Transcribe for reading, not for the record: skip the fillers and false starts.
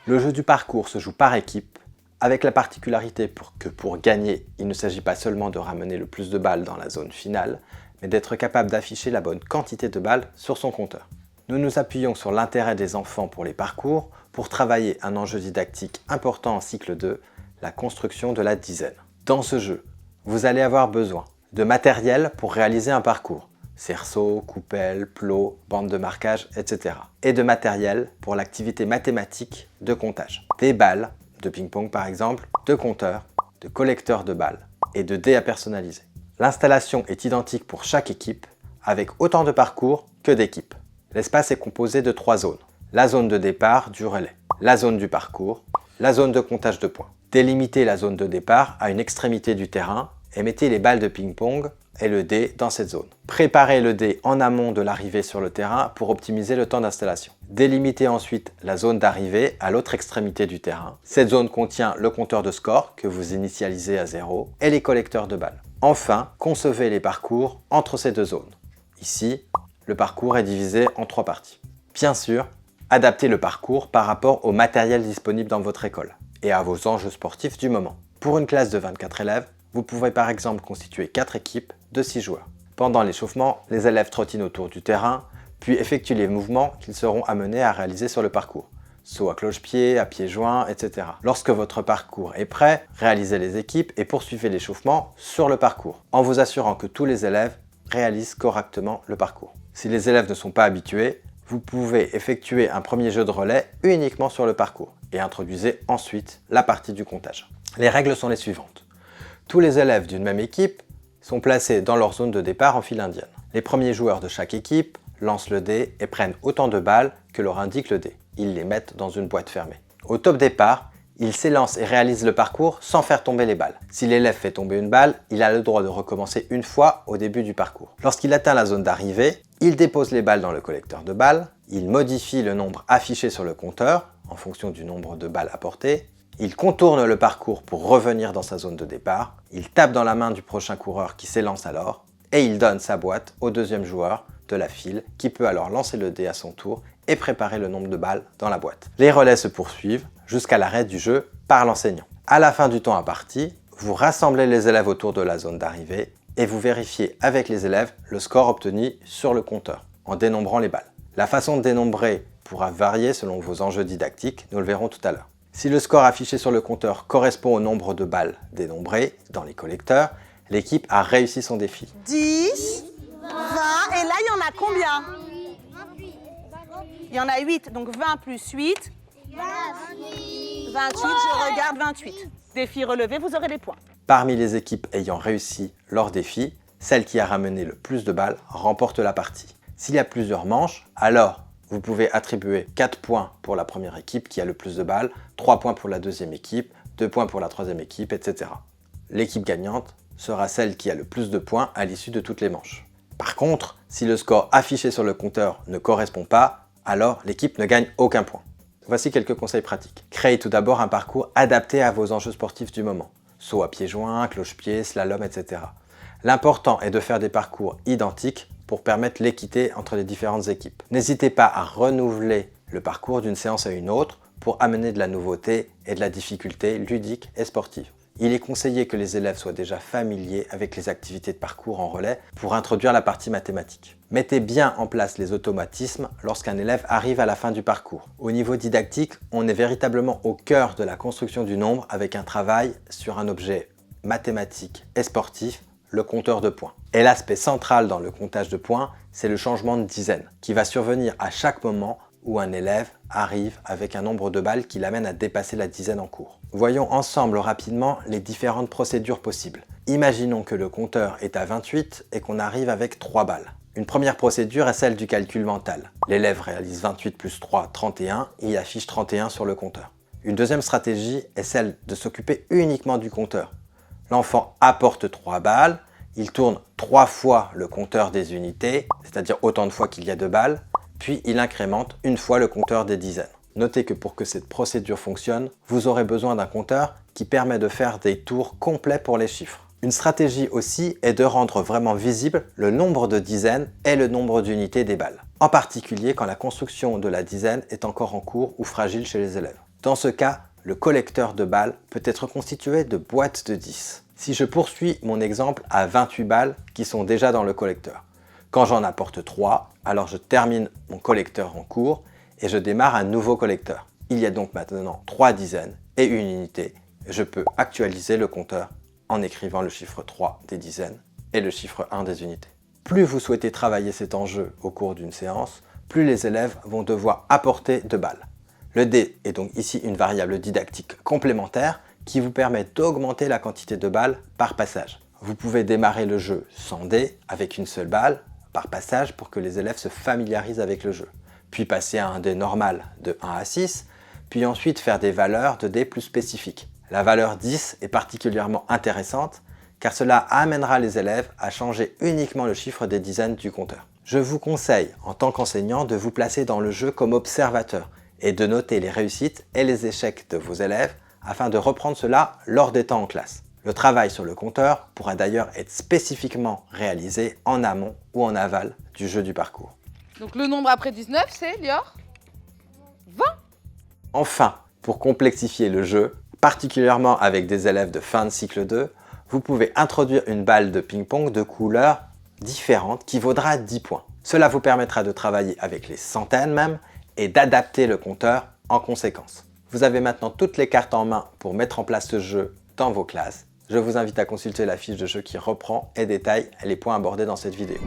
Le jeu du parcours se joue par équipe, avec la particularité que pour gagner, il ne s'agit pas seulement de ramener le plus de balles dans la zone finale, mais d'être capable d'afficher la bonne quantité de balles sur son compteur. Nous nous appuyons sur l'intérêt des enfants pour les parcours pour travailler un enjeu didactique important en cycle 2, la construction de la dizaine. Dans ce jeu, vous allez avoir besoin de matériel pour réaliser un parcours, cerceau, coupelle, plot, bande de marquage, etc. Et de matériel pour l'activité mathématique de comptage. Des balles, de ping-pong par exemple, de compteurs, de collecteurs de balles et de dés à personnaliser. L'installation est identique pour chaque équipe, avec autant de parcours que d'équipes. L'espace est composé de 3 zones. La zone de départ du relais, la zone du parcours, la zone de comptage de points. Délimitez la zone de départ à une extrémité du terrain et mettez les balles de ping-pong et le dé dans cette zone. Préparez le dé en amont de l'arrivée sur le terrain pour optimiser le temps d'installation. Délimitez ensuite la zone d'arrivée à l'autre extrémité du terrain. Cette zone contient le compteur de score que vous initialisez à 0 et les collecteurs de balles. Enfin, concevez les parcours entre ces deux zones. Ici, le parcours est divisé en 3 parties. Bien sûr, adaptez le parcours par rapport au matériel disponible dans votre école et à vos enjeux sportifs du moment. Pour une classe de 24 élèves, vous pouvez par exemple constituer 4 équipes de 6 joueurs. Pendant l'échauffement, les élèves trottinent autour du terrain, puis effectuent les mouvements qu'ils seront amenés à réaliser sur le parcours. Saut à cloche-pied, à pieds joints, etc. Lorsque votre parcours est prêt, réalisez les équipes et poursuivez l'échauffement sur le parcours, en vous assurant que tous les élèves réalisent correctement le parcours. Si les élèves ne sont pas habitués, vous pouvez effectuer un premier jeu de relais uniquement sur le parcours et introduisez ensuite la partie du comptage. Les règles sont les suivantes. Tous les élèves d'une même équipe sont placés dans leur zone de départ en file indienne. Les premiers joueurs de chaque équipe lancent le dé et prennent autant de balles que leur indique le dé. Ils les mettent dans une boîte fermée. Au top départ, ils s'élancent et réalisent le parcours sans faire tomber les balles. Si l'élève fait tomber une balle, il a le droit de recommencer une fois au début du parcours. Lorsqu'il atteint la zone d'arrivée, il dépose les balles dans le collecteur de balles, il modifie le nombre affiché sur le compteur en fonction du nombre de balles apportées, il contourne le parcours pour revenir dans sa zone de départ, il tape dans la main du prochain coureur qui s'élance alors, et il donne sa boîte au deuxième joueur de la file qui peut alors lancer le dé à son tour et préparer le nombre de balles dans la boîte. Les relais se poursuivent jusqu'à l'arrêt du jeu par l'enseignant. À la fin du temps imparti, vous rassemblez les élèves autour de la zone d'arrivée et vous vérifiez avec les élèves le score obtenu sur le compteur en dénombrant les balles. La façon de dénombrer pourra varier selon vos enjeux didactiques, nous le verrons tout à l'heure. Si le score affiché sur le compteur correspond au nombre de balles dénombrées dans les collecteurs, l'équipe a réussi son défi. 10, 20, et là il y en a combien? Il y en a 8, donc 20 plus 8. 28, je regarde 28. Défi relevé, vous aurez les points. Parmi les équipes ayant réussi leur défi, celle qui a ramené le plus de balles remporte la partie. S'il y a plusieurs manches, alors vous pouvez attribuer 4 points pour la première équipe qui a le plus de balles, 3 points pour la deuxième équipe, 2 points pour la troisième équipe, etc. L'équipe gagnante sera celle qui a le plus de points à l'issue de toutes les manches. Par contre, si le score affiché sur le compteur ne correspond pas, alors l'équipe ne gagne aucun point. Voici quelques conseils pratiques. Créez tout d'abord un parcours adapté à vos enjeux sportifs du moment. Saut à pieds joints, cloche-pied, slalom, etc. L'important est de faire des parcours identiques pour permettre l'équité entre les différentes équipes. N'hésitez pas à renouveler le parcours d'une séance à une autre pour amener de la nouveauté et de la difficulté ludique et sportive. Il est conseillé que les élèves soient déjà familiers avec les activités de parcours en relais pour introduire la partie mathématique. Mettez bien en place les automatismes lorsqu'un élève arrive à la fin du parcours. Au niveau didactique, on est véritablement au cœur de la construction du nombre avec un travail sur un objet mathématique et sportif, le compteur de points. Et l'aspect central dans le comptage de points, c'est le changement de dizaine, qui va survenir à chaque moment où un élève arrive avec un nombre de balles qui l'amène à dépasser la dizaine en cours. Voyons ensemble rapidement les différentes procédures possibles. Imaginons que le compteur est à 28 et qu'on arrive avec 3 balles. Une première procédure est celle du calcul mental. L'élève réalise 28 plus 3, 31 et il affiche 31 sur le compteur. Une deuxième stratégie est celle de s'occuper uniquement du compteur. L'enfant apporte 3 balles, il tourne 3 fois le compteur des unités, c'est-à-dire autant de fois qu'il y a de balles, puis il incrémente une fois le compteur des dizaines. Notez que pour que cette procédure fonctionne, vous aurez besoin d'un compteur qui permet de faire des tours complets pour les chiffres. Une stratégie aussi est de rendre vraiment visible le nombre de dizaines et le nombre d'unités des balles, en particulier quand la construction de la dizaine est encore en cours ou fragile chez les élèves. Dans ce cas, le collecteur de balles peut être constitué de boîtes de 10. Si je poursuis mon exemple à 28 balles qui sont déjà dans le collecteur. Quand j'en apporte 3, alors je termine mon collecteur en cours et je démarre un nouveau collecteur. Il y a donc maintenant 3 dizaines et une unité. Je peux actualiser le compteur en écrivant le chiffre 3 des dizaines et le chiffre 1 des unités. Plus vous souhaitez travailler cet enjeu au cours d'une séance, plus les élèves vont devoir apporter de balles. Le dé est donc ici une variable didactique complémentaire qui vous permet d'augmenter la quantité de balles par passage. Vous pouvez démarrer le jeu sans dé, avec une seule balle, par passage pour que les élèves se familiarisent avec le jeu. Puis passer à un dé normal de 1 à 6, puis ensuite faire des valeurs de dés plus spécifiques. La valeur 10 est particulièrement intéressante car cela amènera les élèves à changer uniquement le chiffre des dizaines du compteur. Je vous conseille, en tant qu'enseignant, de vous placer dans le jeu comme observateur et de noter les réussites et les échecs de vos élèves afin de reprendre cela lors des temps en classe. Le travail sur le compteur pourra d'ailleurs être spécifiquement réalisé en amont ou en aval du jeu du parcours. Donc le nombre après 19, c'est, Lior? 20. Enfin, pour complexifier le jeu, particulièrement avec des élèves de fin de cycle 2, vous pouvez introduire une balle de ping-pong de couleurs différentes qui vaudra 10 points. Cela vous permettra de travailler avec les centaines même et d'adapter le compteur en conséquence. Vous avez maintenant toutes les cartes en main pour mettre en place ce jeu dans vos classes. Je vous invite à consulter la fiche de jeu qui reprend et détaille les points abordés dans cette vidéo.